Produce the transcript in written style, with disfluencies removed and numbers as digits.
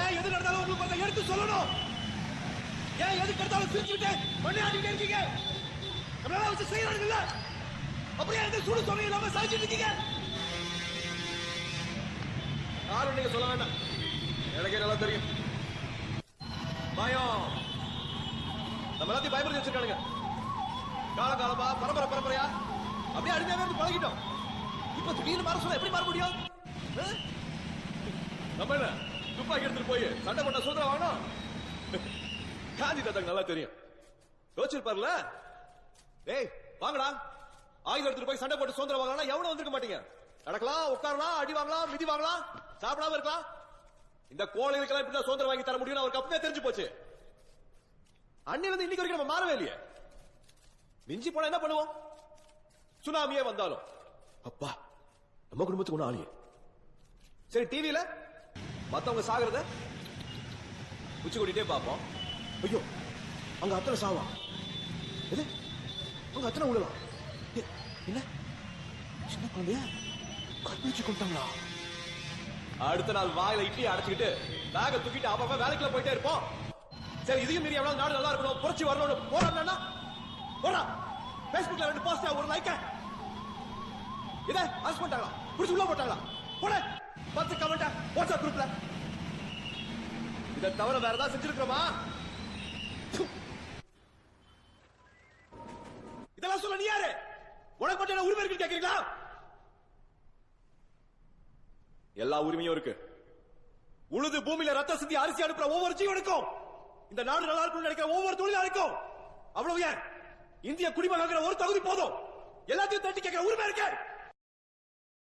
ஏன் எது நடந்தாலும் உங்களுக்கு கொஞ்சம் எடுத்து சொல்லணும். ஏன் எதுக்கு எடுத்தாலும் சிரிச்சுக்கிட்டு மண்ணை ஆடிக்கிட்டே இருக்கீங்க? நம்மளால வச்சு செய்யறாங்க இல்ல, அப்படியே எந்த சூடு சொன்ன இல்லாம சாதிச்சுட்டு இருக்கீங்க. யாரும் நீங்க சொல்ல வேண்டாம், எனக்கே நல்லா தெரியும். பயம் நம்ம எல்லாத்தையும் பயப்படுத்தி வச்சிருக்கானுங்க. காலகாலமா பரம்பரை பரம்பரையா அப்படியே அடிமையாவே இருந்து பழகிட்டோம். இப்ப திடீர்னு மாற சொல்ல எப்படி மாற முடியும்? நம்ம என்ன துப்பாக்கி எடுத்துட்டு போய் சண்டை பண்ண சுதந்திரம் வாங்கணும்? காந்தி தாத்தாக்கு நல்லா தெரியும், யோசிச்சிருப்பாருல. ஏய் வாங்கடா, ஆயுதம் எடுத்துட்டு போய் சண்டை போட்டு சுதந்திரம் வாங்கலாம். எவனும் வந்திருக்க மாட்டீங்க. நடக்கலாம், உட்காரலாம், அடி வாங்கலாம், மிதி வாங்கலாம், சாப்பிடாம இருக்கலாம். இந்த கோழைகளுக்கெல்லாம் இப்படி சுதந்திரம் வாங்கி தர முடியும் அவருக்கு அப்பவே தெரிஞ்சு போச்சு. அன்னில இருந்து இன்னைக்கு வரைக்கும் நம்ம மாறவே இல்லையே. மிஞ்சி போனா என்ன பண்ணுவோம்? சுனாமியே வந்தாலும் அப்பா நம்ம குடும்பத்துக்கு ஒண்ணு ஆளியே. சரி, டிவியில மத்தவங்க சாகிறத உச்சி கொட்டிட்டே பார்ப்போம். ஐயோ அங்க அத்தனை சாவா, எது அங்க அத்தனை விடலாம். என்ன சின்ன குழந்தைய கற்பழிச்சு கொண்டாங்களா? அடுத்த நாள் வாயில இட்லி அடைச்சுக்கிட்டு பேக தூக்கிட்டு அப்ப வேலைக்குள்ள போயிட்டே இருப்போம். சரி, இதையும் மீறி எவ்வளவு நாடு நல்லா இருக்கணும், புரட்சி வரணும் போறான்னா போறா. பேஸ்புக்ல 2 போஸ்ட், ஒரு லைக், இதை அரெஸ்ட் பண்ணிட்டாங்களா, புடிச்சு உள்ள போட்டாங்களா, போட 10 கமெண்ட் வாட்ஸ்அப் குரூப்ல. இதை தவிர வேற ஏதாவது செஞ்சிருக்கிறோமா? இதெல்லாம் சொல்ல நீ யாரு? உனக்கு மட்டும் என்ன உரிமை இருக்கு கேக்குறீங்களா? எல்லா உரிமையும் இருக்கு. உழுது பூமியில ரத்த சிந்தி அரிசி அனுப்புற ஒவ்வொரு ஜீவனுக்கும், இந்த நாடு நல்லா இருக்கும் நினைக்கிற ஒவ்வொரு தொழிலாளிக்கும், அவ்வளவு ஏன் இந்திய குடிமகன் ஒரு தகுதி போதும். எல்லாத்தையும் தட்டி கேட்கிற உரிமை இருக்கு.